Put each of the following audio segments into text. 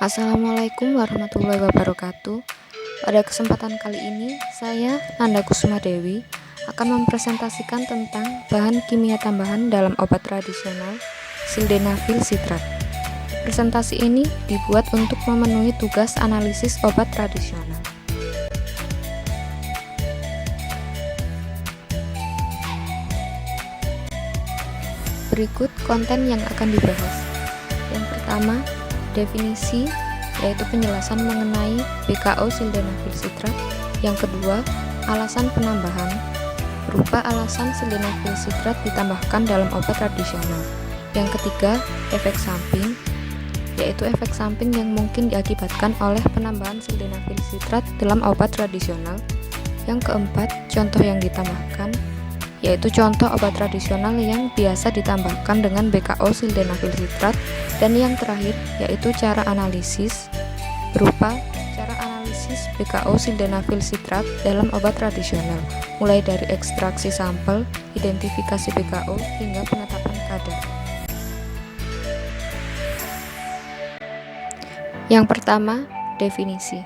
Assalamualaikum warahmatullahi wabarakatuh. Pada kesempatan kali ini, saya Nanda Kusuma Dewi akan mempresentasikan tentang bahan kimia tambahan dalam obat tradisional sildenafil sitrat. Presentasi ini dibuat untuk memenuhi tugas analisis obat tradisional. Berikut konten yang akan dibahas. Yang pertama, definisi, yaitu penjelasan mengenai BKO sildenafil sitrat. Yang kedua, alasan penambahan, berupa alasan sildenafil sitrat ditambahkan dalam obat tradisional. Yang ketiga, efek samping, yaitu efek samping yang mungkin diakibatkan oleh penambahan sildenafil sitrat dalam obat tradisional. Yang keempat, contoh yang ditambahkan, yaitu contoh obat tradisional yang biasa ditambahkan dengan BKO sildenafil sitrat. Dan yang terakhir, yaitu cara analisis, berupa cara analisis BKO sildenafil sitrat dalam obat tradisional, mulai dari ekstraksi sampel, identifikasi BKO, hingga penetapan kadar. Yang pertama, definisi.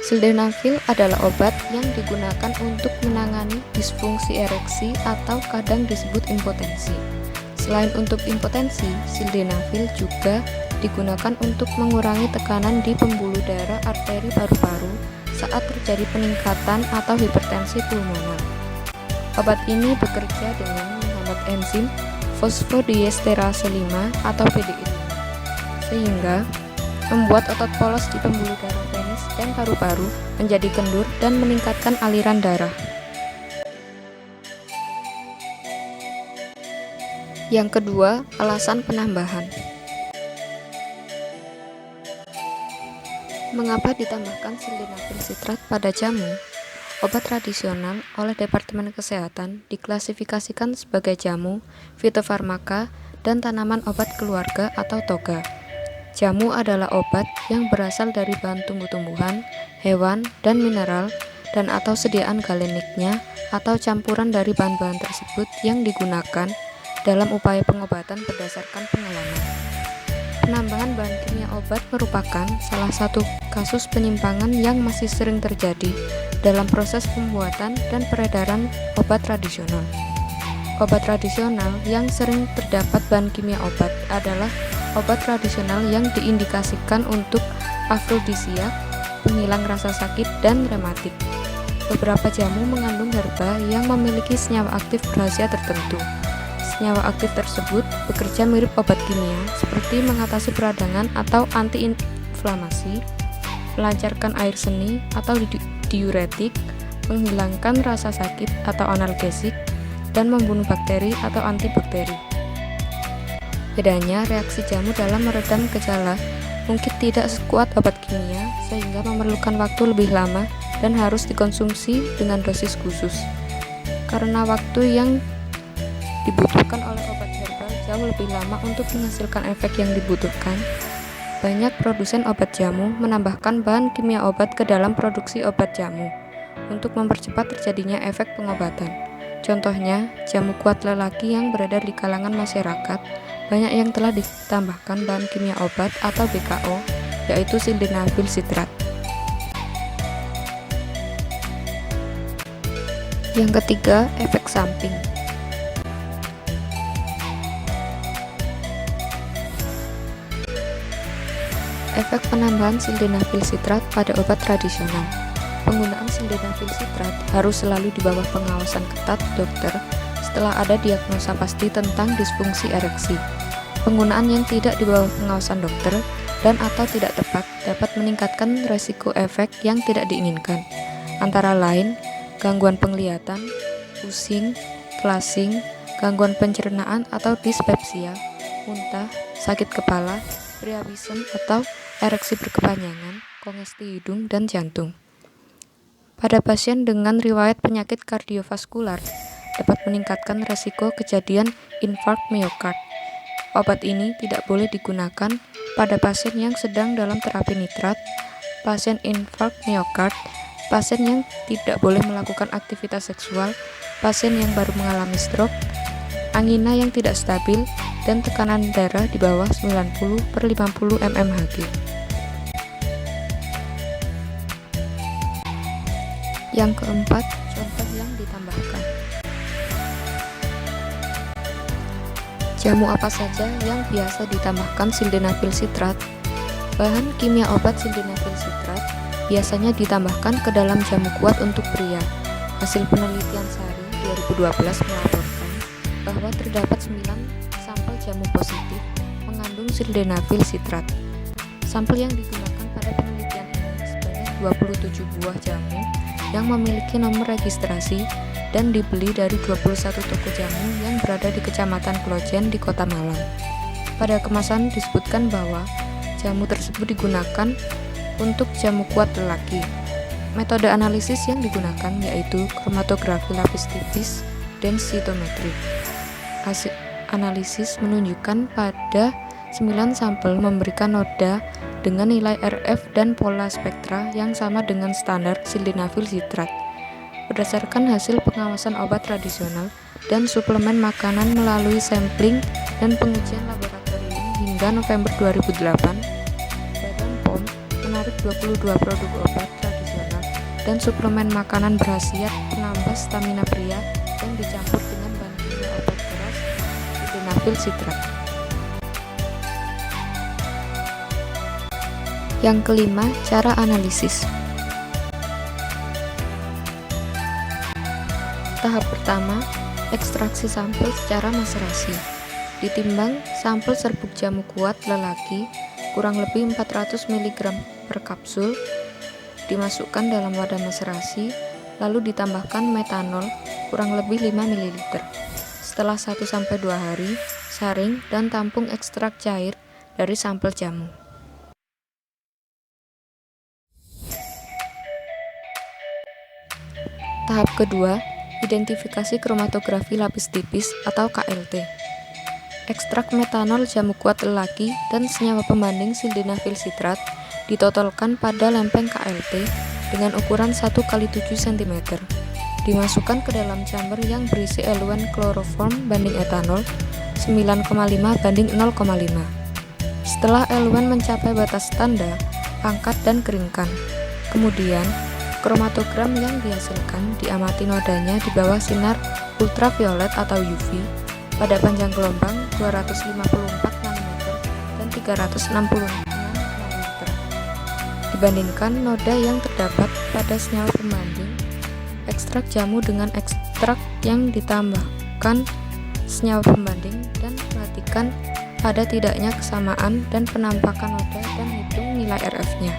Sildenafil adalah obat yang digunakan untuk menangani disfungsi ereksi atau kadang disebut impotensi. Selain untuk impotensi, sildenafil juga digunakan untuk mengurangi tekanan di pembuluh darah arteri paru-paru saat terjadi peningkatan atau hipertensi pulmoner. Obat ini bekerja dengan menghambat enzim fosfodiesterase 5 atau PDE5, sehingga membuat otot polos di pembuluh darah penis dan paru-paru menjadi kendur dan meningkatkan aliran darah. Yang kedua, alasan penambahan. Mengapa ditambahkan sildenafil sitrat pada jamu? Obat tradisional oleh Departemen Kesehatan diklasifikasikan sebagai jamu, fitofarmaka, dan tanaman obat keluarga atau toga. Jamu adalah obat yang berasal dari bahan tumbuh-tumbuhan, hewan, dan mineral, dan atau sediaan galeniknya atau campuran dari bahan-bahan tersebut yang digunakan dalam upaya pengobatan berdasarkan pengalaman. Penambahan bahan kimia obat merupakan salah satu kasus penyimpangan yang masih sering terjadi dalam proses pembuatan dan peredaran obat tradisional. Obat tradisional yang sering terdapat bahan kimia obat adalah obat tradisional yang diindikasikan untuk afrodisiak, penghilang rasa sakit, dan rematik. Beberapa jamu mengandung herba yang memiliki senyawa aktif rahasia tertentu. Senyawa aktif tersebut bekerja mirip obat kimia, seperti mengatasi peradangan atau antiinflamasi, melancarkan air seni atau diuretik, menghilangkan rasa sakit atau analgesik, dan membunuh bakteri atau antibakteri. Bedanya, reaksi jamu dalam meredam gejala mungkin tidak sekuat obat kimia, sehingga memerlukan waktu lebih lama dan harus dikonsumsi dengan dosis khusus. Karena waktu yang dibutuhkan oleh obat herbal jauh lebih lama untuk menghasilkan efek yang dibutuhkan, banyak produsen obat jamu menambahkan bahan kimia obat ke dalam produksi obat jamu untuk mempercepat terjadinya efek pengobatan. Contohnya, jamu kuat lelaki yang beredar di kalangan masyarakat, banyak yang telah ditambahkan bahan kimia obat atau BKO, yaitu sildenafil sitrat. Yang ketiga, efek samping. Efek penambahan sildenafil sitrat pada obat tradisional. Penggunaan sildenafil sitrat harus selalu di bawah pengawasan ketat dokter setelah ada diagnosa pasti tentang disfungsi ereksi. Penggunaan yang tidak di bawah pengawasan dokter dan atau tidak tepat dapat meningkatkan resiko efek yang tidak diinginkan, antara lain gangguan penglihatan, pusing, flushing, gangguan pencernaan atau dispepsia, muntah, sakit kepala, priapism atau ereksi berkepanjangan, kongesti hidung dan jantung. Pada pasien dengan riwayat penyakit kardiovaskular, dapat meningkatkan resiko kejadian infark miokard. Obat ini tidak boleh digunakan pada pasien yang sedang dalam terapi nitrat, pasien infark miokard, pasien yang tidak boleh melakukan aktivitas seksual, pasien yang baru mengalami stroke, angina yang tidak stabil, dan tekanan darah di bawah 90/50 mmHg. Yang keempat, contoh yang ditambahkan. Jamu apa saja yang biasa ditambahkan sildenafil sitrat? Bahan kimia obat sildenafil sitrat biasanya ditambahkan ke dalam jamu kuat untuk pria. Hasil penelitian Sari 2012 melaporkan bahwa terdapat 9 sampel jamu positif mengandung sildenafil sitrat. Sampel yang digunakan pada penelitian ini sebanyak 27 buah jamu yang memiliki nomor registrasi dan dibeli dari 21 toko jamu yang berada di Kecamatan Klojen di Kota Malang. Pada kemasan disebutkan bahwa jamu tersebut digunakan untuk jamu kuat lelaki. Metode analisis yang digunakan yaitu kromatografi lapis tipis dan sitometri. Hasil analisis menunjukkan pada 9 sampel memberikan noda dengan nilai RF dan pola spektra yang sama dengan standar sildenafil sitrat. Berdasarkan hasil pengawasan obat tradisional dan suplemen makanan melalui sampling dan pengujian laboratorium hingga November 2008, Badan POM menarik 22 produk obat tradisional dan suplemen makanan berkhasiat penambah stamina pria yang dicampur dengan bahan kimia obat keras sildenafil sitrat. Yang kelima, cara analisis. Tahap pertama, ekstraksi sampel secara maserasi. Ditimbang sampel serbuk jamu kuat lelaki kurang lebih 400 mg per kapsul, dimasukkan dalam wadah maserasi, lalu ditambahkan metanol kurang lebih 5 ml. Setelah 1-2 hari, saring dan tampung ekstrak cair dari sampel jamu. Tahap kedua, identifikasi kromatografi lapis tipis atau KLT. Ekstrak metanol jamu kuat lelaki dan senyawa pembanding sildenafil sitrat ditotolkan pada lempeng KLT dengan ukuran 1x7 cm. Dimasukkan ke dalam chamber yang berisi eluan kloroform banding etanol 9,5:0,5. Setelah eluan mencapai batas tanda, angkat dan keringkan. Kemudian, kromatogram yang dihasilkan diamati nodanya di bawah sinar ultraviolet atau UV pada panjang gelombang 254 nanometer dan 366 nanometer. Dibandingkan noda yang terdapat pada senyawa pembanding ekstrak jamu dengan ekstrak yang ditambahkan senyawa pembanding, dan perhatikan ada tidaknya kesamaan dan penampakan noda dan hitung nilai RF-nya.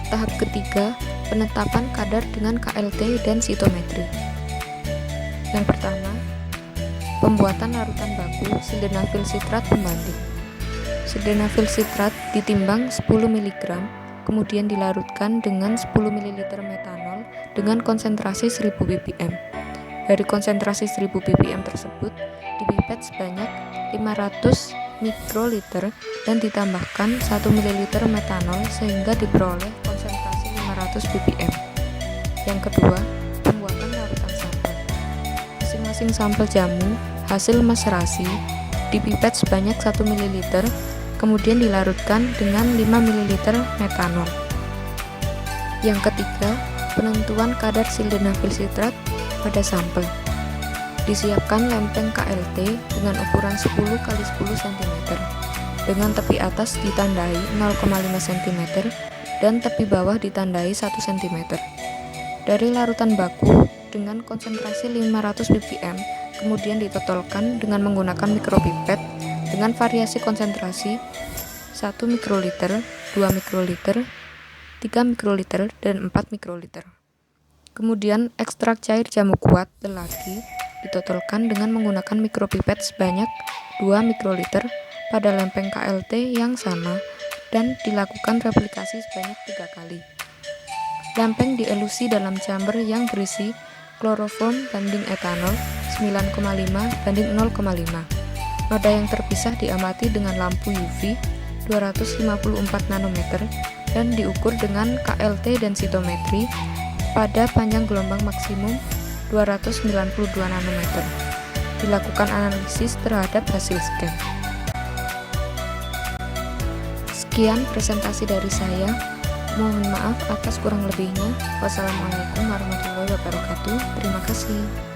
Tahap ketiga, penetapan kadar dengan KLT dan sitometri. Yang pertama, pembuatan larutan baku sildenafil sitrat pembanding. Sildenafil sitrat ditimbang 10 mg, kemudian dilarutkan dengan 10 ml metanol dengan konsentrasi 1000 ppm. Dari konsentrasi 1000 ppm tersebut, dipipet sebanyak 500 mikroliter dan ditambahkan 1 ml metanol sehingga diperoleh konsentrasi 500 ppm. Yang kedua, pembuatan larutan sampel. Masing-masing sampel jamu hasil maserasi dipipet sebanyak 1 ml, kemudian dilarutkan dengan 5 ml metanol. Yang ketiga, penentuan kadar sildenafil sitrat pada sampel. Disiapkan lempeng KLT dengan ukuran 10x10 cm, dengan tepi atas ditandai 0,5 cm dan tepi bawah ditandai 1 cm. Dari larutan baku dengan konsentrasi 500 ppm, kemudian ditotolkan dengan menggunakan mikropipet dengan variasi konsentrasi 1 mikroliter, 2 mikroliter, 3 mikroliter, dan 4 mikroliter. Kemudian ekstrak cair jamu kuat lelaki ditotolkan dengan menggunakan mikropipet sebanyak 2 mikroliter pada lempeng KLT yang sama dan dilakukan replikasi sebanyak 3 kali. Lempeng dielusi dalam chamber yang berisi kloroform banding etanol 9,5:0,5. Noda yang terpisah diamati dengan lampu UV 254 nanometer dan diukur dengan KLT densitometri pada panjang gelombang maksimum 292 nanometer. Dilakukan analisis terhadap hasil scan. Sekian presentasi dari saya. Mohon maaf atas kurang lebihnya. Wassalamualaikum warahmatullahi wabarakatuh. Terima kasih.